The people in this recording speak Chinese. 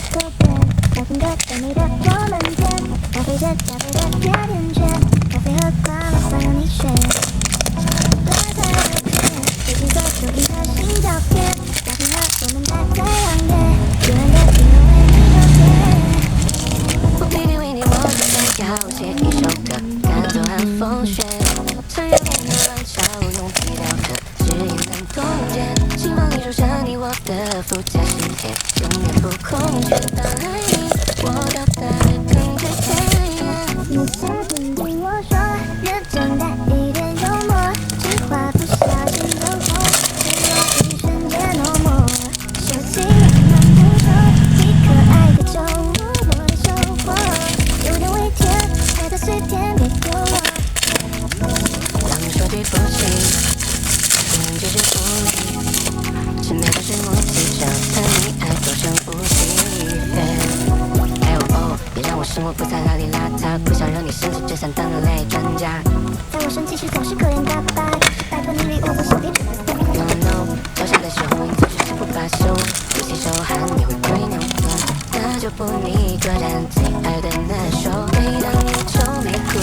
特别，高兴的美丽的我们间，花费着加倍的甜甜圈，咖啡和快乐算让你选。落在耳边，最近色就一个新照片，照片和我们在太阳夜，今晚的音乐为你表现。我偏偏为你，我就想要写一首歌，感受和风雪，穿越我们浪潮，用皮雕刻指引的空间，希望你说上你我的副驾驶间，永远不空缺。当爱你，我到达的更最前沿。你想听听我说，认真带一点幽默，计划不小心走红，只有一瞬间落寞。手机慢慢捕捉，既可爱的周末，我的收获有点微甜，爱的碎片别丢我。当你说对不起，我就是不理，是没有是默契，这份你爱多深呼吸。哎哦，别让我生活不再邋里邋遢，不想让你生气，只想当人类专家。在我生气时总是可人打败，拜托你离我左手边。No no， 脚下的时候你总是誓不罢休，不洗手汗也会归娘分，那就不你个人最爱的那首。每当你愁眉苦